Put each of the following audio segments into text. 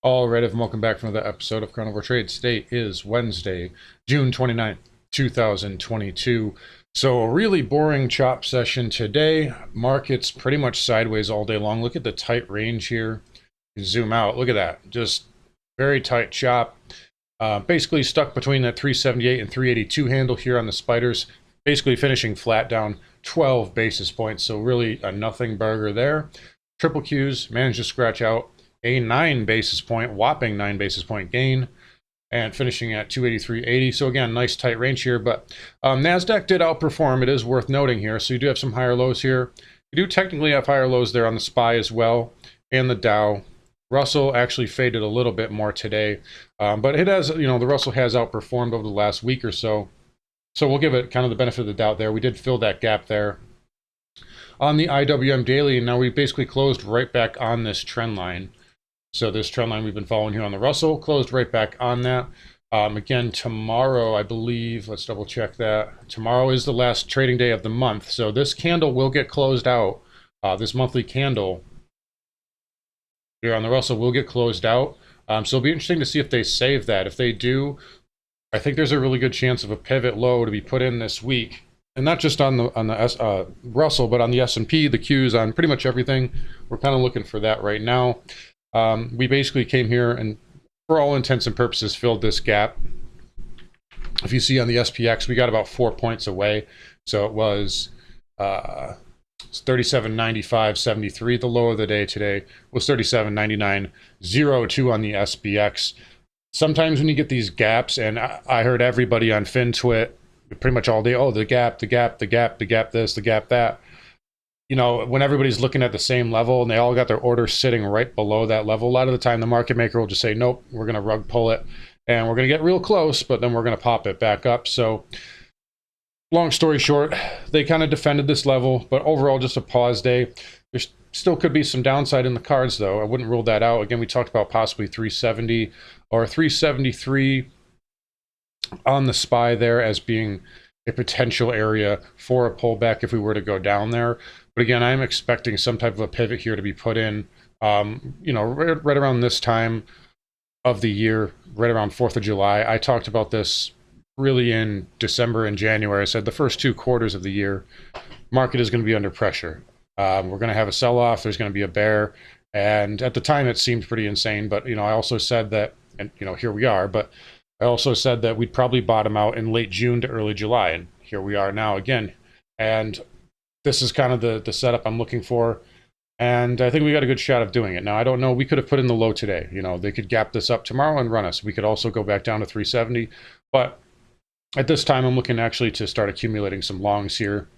All right, and welcome back for another episode of Carnivore Trades. Today is Wednesday, June 29th, 2022. So a really boring chop session today. Market's pretty much sideways all day long. Look at the tight range here. You zoom out. Look at that. Just very tight chop. Basically stuck between that 378 and 382 handle here on the spiders. Basically finishing flat down 12 basis points. So really a nothing burger there. Triple Qs managed to scratch out a whopping 9 basis point gain, and finishing at 283.80. So again, nice tight range here, but NASDAQ did outperform. It is worth noting here. So you do have some higher lows here. You do technically have higher lows there on the SPY as well, and the Dow. Russell actually faded a little bit more today, but it has, the Russell has outperformed over the last week or so. So we'll give it kind of the benefit of the doubt there. We did fill that gap there on the IWM daily, and now we basically closed right back on this trend line. So this trend line we've been following here on the Russell closed right back on that. Again, tomorrow, I believe, let's double check that. Tomorrow is the last trading day of the month. So this candle will get closed out. This monthly candle here on the Russell will get closed out. So it'll be interesting to see if they save that. If they do, I think there's a really good chance of a pivot low to be put in this week. And not just on the Russell, but on the S&P, the Qs, on pretty much everything. We're kind of looking for that right now. We basically came here and, for all intents and purposes, filled this gap. If you see on the SPX, we got about 4 points away. So it was 37.95.73. The low of the day today was 37.99.02 on the SPX. Sometimes when you get these gaps, and I heard everybody on FinTwit pretty much all day, oh, the gap, the gap, the gap, the gap this, the gap that. When everybody's looking at the same level and they all got their orders sitting right below that level, a lot of the time the market maker will just say, nope, we're going to rug pull it and we're going to get real close, but then we're going to pop it back up. So long story short, they kind of defended this level, but overall just a pause day. There still could be some downside in the cards, though. I wouldn't rule that out. Again, we talked about possibly 370 or 373 on the SPY there as being a potential area for a pullback if we were to go down there. But again, I'm expecting some type of a pivot here to be put in, right around this time of the year, right around 4th of July. I talked about this really in December and January. I said the first 2 quarters of the year, market is going to be under pressure. We're going to have a sell-off. There's going to be a bear. And at the time, it seemed pretty insane. But, I also said that, and, here we are. But I also said that we'd probably bottom out in late June to early July. And here we are now again. And this is kind of the setup I'm looking for. And I think we got a good shot of doing it. Now, I don't know. We could have put in the low today. They could gap this up tomorrow and run us. We could also go back down to 370. But at this time, I'm looking actually to start accumulating some longs here.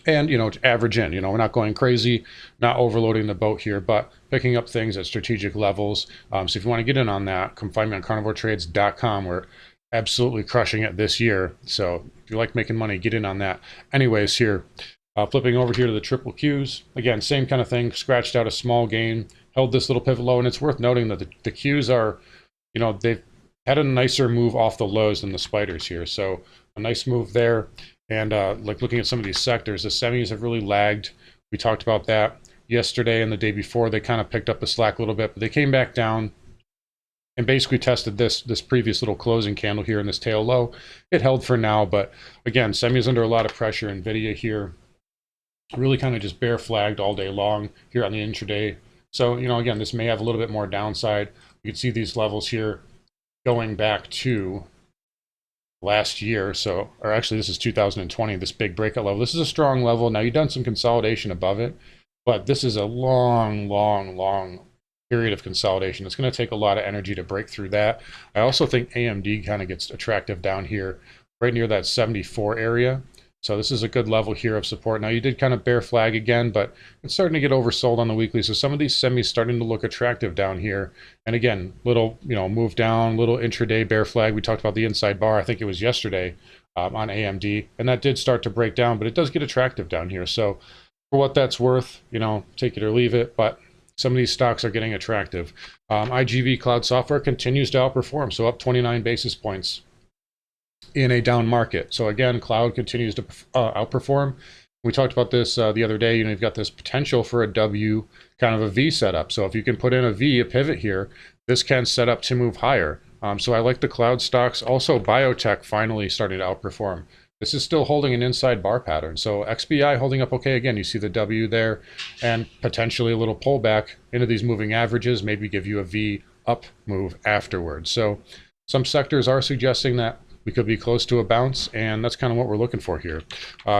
And, to average in. We're not going crazy, not overloading the boat here, but picking up things at strategic levels. So if you want to get in on that, come find me on carnivoretrades.com. We're absolutely crushing it this year. So if you like making money, get in on that. Anyways, here, flipping over here to the triple Qs. Again, same kind of thing, scratched out a small gain, held this little pivot low. And it's worth noting that the Qs are, they've had a nicer move off the lows than the spiders here. So a nice move there. And like looking at some of these sectors, the semis have really lagged. We talked about that yesterday and the day before. They kind of picked up the slack a little bit, but they came back down and basically tested this previous little closing candle here in this tail low. It held for now, but again, semis under a lot of pressure. NVIDIA here really kind of just bear flagged all day long here on the intraday. So, again, this may have a little bit more downside. You can see these levels here going back to last year, or actually this is 2020, this big breakout level. This is a strong level. Now, you've done some consolidation above it, but this is a long period of consolidation. It's going to take a lot of energy to break through that. I also think AMD kind of gets attractive down here, right near that 74 area. So this is a good level here of support. Now, you did kind of bear flag again, but it's starting to get oversold on the weekly. So some of these semis starting to look attractive down here. And again, little, move down, little intraday bear flag. We talked about the inside bar. I think it was yesterday on AMD. And that did start to break down, but it does get attractive down here. So for what that's worth, take it or leave it. But some of these stocks are getting attractive. IGV Cloud Software continues to outperform. So up 29 basis points in a down market. So again, cloud continues to outperform. We talked about this the other day. You've got this potential for a W, kind of a V setup. So if you can put in a V, a pivot here, this can set up to move higher. So I like the cloud stocks. Also, biotech finally starting to outperform. This is still holding an inside bar pattern. So XBI holding up okay. Again, you see the W there and potentially a little pullback into these moving averages, maybe give you a V up move afterwards. So some sectors are suggesting that we could be close to a bounce, and that's kind of what we're looking for here.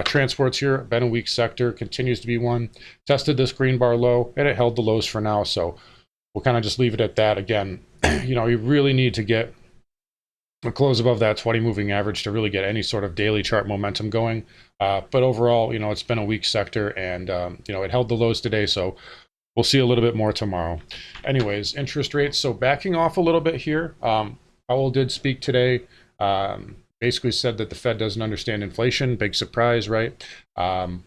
Transports here, been a weak sector, continues to be one. Tested this green bar low, and it held the lows for now. So we'll kind of just leave it at that. Again, you know, you really need to get a close above that 20 moving average to really get any sort of daily chart momentum going. But overall, you know, it's been a weak sector, and you know, it held the lows today, so we'll see a little bit more tomorrow. Anyways, interest rates. So backing off a little bit here. Powell did speak today. Basically said that the Fed doesn't understand inflation. Big surprise, right? I'm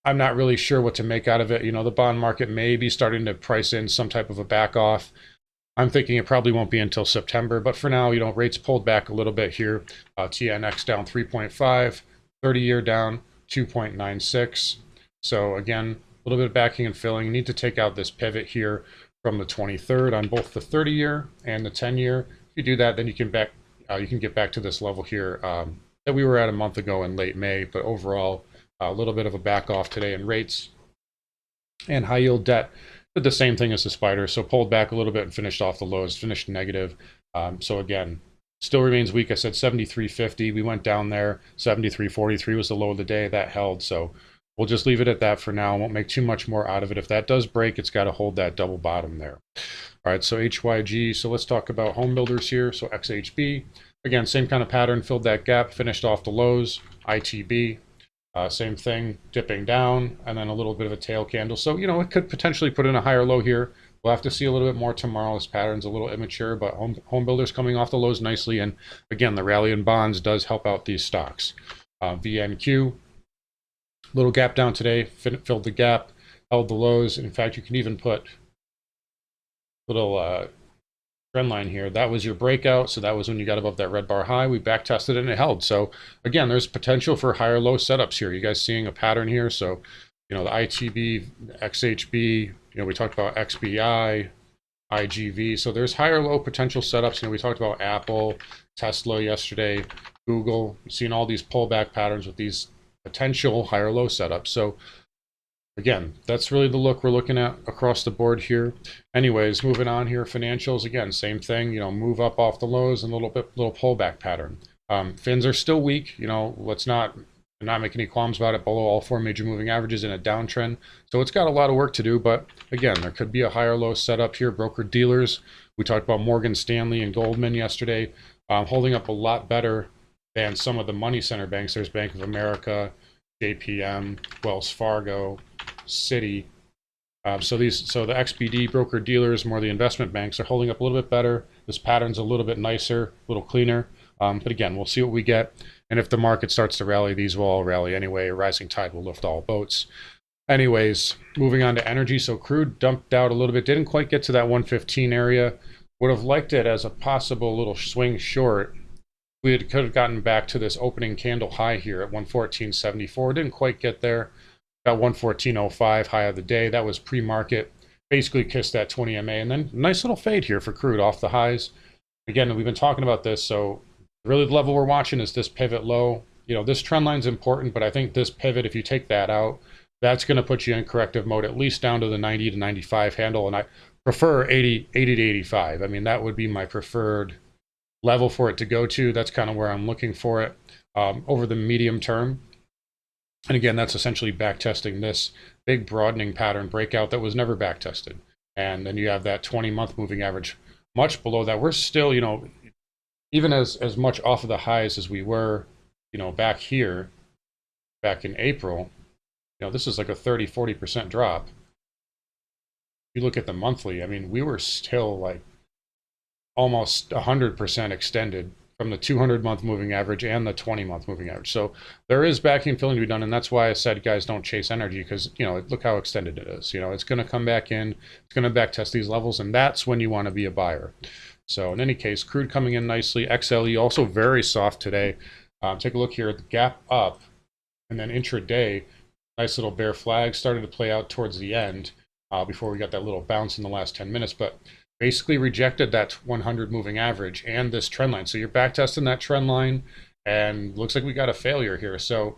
not really sure what to make out of it. You know, the bond market may be starting to price in some type of a back off. I'm thinking it probably won't be until September, but for now, you know, rates pulled back a little bit here. TNX down 3.5, 30-year down 2.96. So again, a little bit of backing and filling. You need to take out this pivot here from the 23rd on both the 30-year and the 10-year. If you do that, then you can get back to this level here that we were at a month ago in late May. But overall, a little bit of a back off today in rates. And high yield debt did the same thing as the spider, so pulled back a little bit and finished off the lows, finished negative. So again, still remains weak. I said 73.50. We went down there. 73.43 was the low of the day. That held. So we'll just leave it at that for now. Won't make too much more out of it. If that does break, it's got to hold that double bottom there. All right, so HYG. So let's talk about home builders here. So XHB. Again, same kind of pattern. Filled that gap, finished off the lows. ITB. Same thing, dipping down, and then a little bit of a tail candle. So, you know, it could potentially put in a higher low here. We'll have to see a little bit more tomorrow. This pattern's a little immature, but home builders coming off the lows nicely. And again, the rally in bonds does help out these stocks. VNQ, little gap down today, filled the gap, held the lows. In fact, you can even put little trend line here. That was your breakout, so that was when you got above that red bar high. We back tested it and it held. So again, there's potential for higher low setups here. You guys seeing a pattern here? So, you know, the ITB, XHB, you know, we talked about XBI, IGV. So there's higher low potential setups. You know, we talked about Apple, Tesla yesterday, Google. You've seen all these pullback patterns with these potential higher low setups. So again, that's really the look we're looking at across the board here. Anyways, moving on here, financials, again, same thing, you know, move up off the lows and a little pullback pattern. Fins are still weak, you know, let's not make any qualms about it, below all four major moving averages in a downtrend. So it's got a lot of work to do, but again, there could be a higher low setup here. Broker dealers, we talked about Morgan Stanley and Goldman yesterday, holding up a lot better than some of the money center banks. There's Bank of America, JPM, Wells Fargo, Citi. So the XBD broker dealers, more the investment banks, are holding up a little bit better. This pattern's a little bit nicer, a little cleaner. But again, we'll see what we get. And if the market starts to rally, these will all rally anyway. A rising tide will lift all boats. Anyways, moving on to energy. So crude dumped out a little bit. Didn't quite get to that 115 area. Would have liked it as a possible little swing short. Could have gotten back to this opening candle high here at 114.74. Didn't quite get there. Got 114.05 high of the day. That was pre-market. Basically kissed that 20 MA, and then nice little fade here for crude off the highs. Again, we've been talking about this, so really the level we're watching is this pivot low. You know, this trend line's important, but I think this pivot, if you take that out, that's going to put you in corrective mode, at least down to the 90 to 95 handle, and I prefer 80 to 85. I mean, that would be my preferred level for it to go to. That's kind of where I'm looking for it over the medium term. And again, that's essentially back testing this big broadening pattern breakout that was never back tested. And then you have that 20-month moving average much below that. We're still, you know, even as much off of the highs as we were, you know, back here, back in April, you know, this is like a 30-40% drop. If you look at the monthly, I mean, we were still like almost 100% extended from the 200-month moving average and the 20-month moving average. So there is backing and filling to be done, and that's why I said, guys, don't chase energy, because, you know, look how extended it is. You know, it's going to come back in, it's going to back test these levels, and that's when you want to be a buyer. So in any case, crude coming in nicely. XLE also very soft today. Take a look here at the gap up, and then intraday, nice little bear flag started to play out towards the end. before we got that little bounce in the last 10 minutes, but basically rejected that 100 moving average and this trend line. So you're back testing that trend line, and looks like we got a failure here. So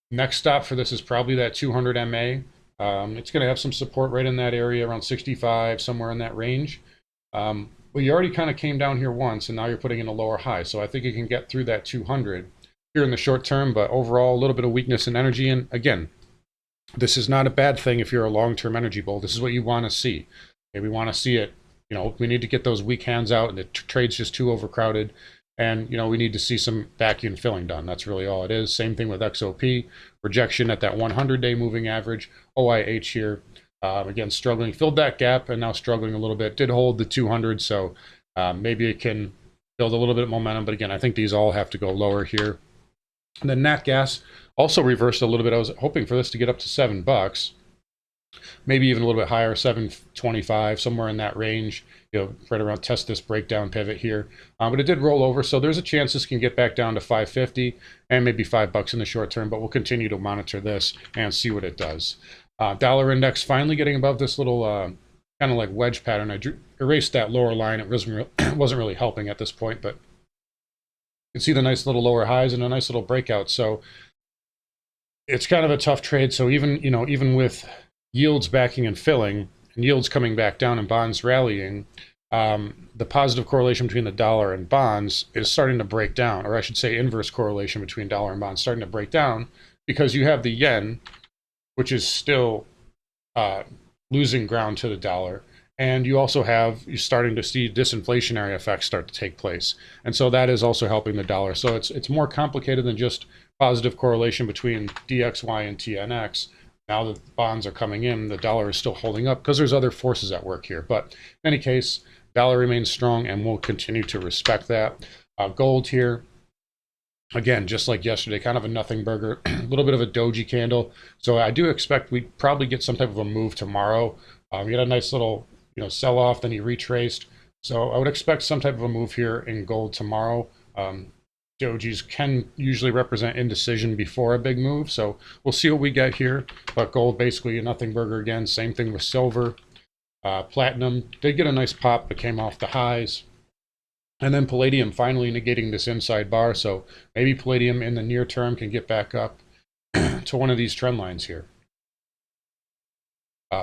next stop for this is probably that 200 MA. It's going to have some support right in that area, around 65, somewhere in that range. Well, you already kind of came down here once, and now you're putting in a lower high. So I think you can get through that 200 here in the short term, but overall, a little bit of weakness in energy. And again, this is not a bad thing if you're a long-term energy bull. This is what you want to see. Okay, we want to see it. You know, we need to get those weak hands out, and the trade's just too overcrowded. And, you know, we need to see some vacuum filling done. That's really all it is. Same thing with XOP. Rejection at that 100-day moving average. OIH here. Again, struggling, filled that gap, and now struggling a little bit. Did hold the 200, so maybe it can build a little bit of momentum. But again, I think these all have to go lower here. And then nat gas also reversed a little bit. I was hoping for this to get up to $7, maybe even a little bit higher, 7.25, somewhere in that range. You know, right around, test this breakdown pivot here. But it did roll over, so there's a chance this can get back down to 5.50 and maybe $5 in the short term. But we'll continue to monitor this and see what it does. Dollar index finally getting above this little kind of like wedge pattern. I erased that lower line. It wasn't really helping at this point, but you can see the nice little lower highs and a nice little breakout. So it's kind of a tough trade. So even with yields backing and filling, and yields coming back down and bonds rallying, the positive correlation between the dollar and bonds is starting to break down, or I should say inverse correlation between dollar and bonds starting to break down, because you have the yen, which is still losing ground to the dollar. And you also you're starting to see disinflationary effects start to take place. And so that is also helping the dollar. So it's more complicated than just positive correlation between DXY and TNX. Now that the bonds are coming in, the dollar is still holding up because there's other forces at work here. But in any case, dollar remains strong, and we'll continue to respect that. Gold here, again, just like yesterday, kind of a nothing burger, a little bit of a doji candle. So I do expect we'd probably get some type of a move tomorrow. We had a nice little sell off, then he retraced. So I would expect some type of a move here in gold tomorrow. Dojis can usually represent indecision before a big move, so we'll see what we get here. But gold, basically a nothing burger again. Same thing with silver. Platinum did get a nice pop, but came off the highs. And then palladium finally negating this inside bar, so maybe palladium in the near term can get back up to one of these trend lines here.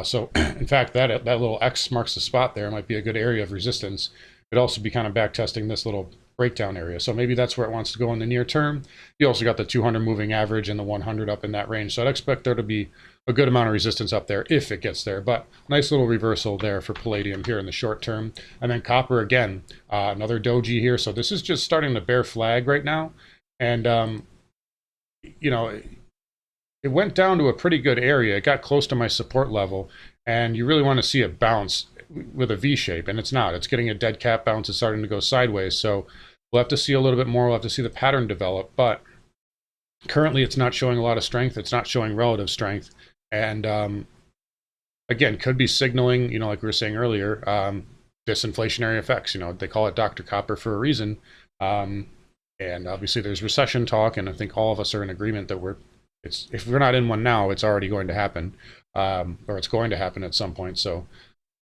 So in fact, that little X marks the spot there might be a good area of resistance. It'd also be kind of back testing this little breakdown area. So maybe that's where it wants to go in the near term. You also got the 200 moving average and the 100 up in that range. So I'd expect there to be a good amount of resistance up there if it gets there. But nice little reversal there for palladium here in the short term. And then copper again, another doji here. So this is just starting to bear flag right now. And, it went down to a pretty good area. It got close to my support level. And you really want to see it bounce with a V shape, and it's not. It's getting a dead cat bounce. It's starting to go sideways. So we'll have to see a little bit more. We'll have to see the pattern develop. But currently, it's not showing a lot of strength. It's not showing relative strength. And again, could be signaling, like we were saying earlier, disinflationary effects. They call it Dr. Copper for a reason. And obviously, there's recession talk, and I think all of us are in agreement that if we're not in one now, it's already going to happen, or it's going to happen at some point. So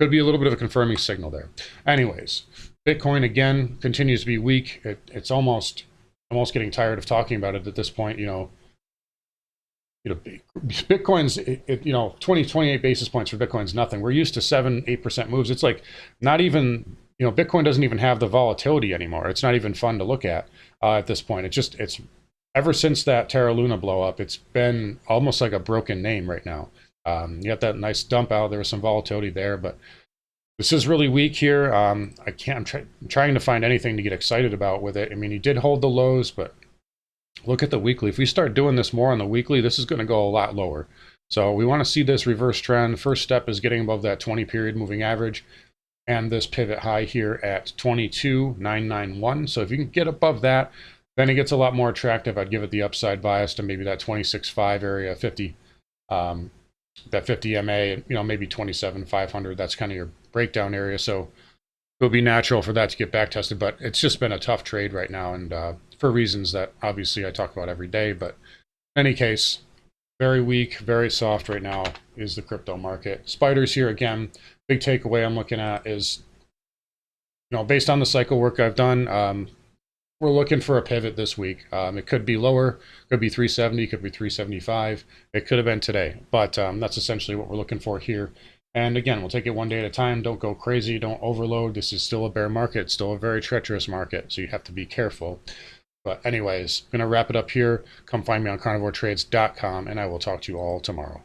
could be a little bit of a confirming signal there. Anyways, Bitcoin again continues to be weak. It's almost getting tired of talking about it at this point. Bitcoin's 28 basis points for Bitcoin's nothing. We're used to 7-8% moves. It's like not even Bitcoin doesn't even have the volatility anymore. It's not even fun to look at this point. It's ever since that Terra Luna blow up, it's been almost like a broken name right now. You got that nice dump out. There was some volatility there, but this is really weak here. I'm trying to find anything to get excited about with it. I mean, he did hold the lows, but look at the weekly. If we start doing this more on the weekly, this is going to go a lot lower. So we want to see this reverse trend. First step is getting above that 20-period moving average and this pivot high here at 22,991. So if you can get above that, then it gets a lot more attractive. I'd give it the upside bias to maybe that 26.5 area, 50. That 50 MA, maybe 27,500. That's kind of your breakdown area. So it'll be natural for that to get back tested, but it's just been a tough trade right now, and for reasons that obviously I talk about every day. But in any case, Very weak, very soft right now is the crypto market. Spiders here again. Big takeaway I'm looking at is, based on the cycle work I've done, we're looking for a pivot this week. It could be lower, could be 370, could be 375. It could have been today, but that's essentially what we're looking for here. And again, we'll take it one day at a time. Don't go crazy. Don't overload. This is still a bear market, still a very treacherous market, so you have to be careful. But anyways, I'm going to wrap it up here. Come find me on carnivoretrades.com, and I will talk to you all tomorrow.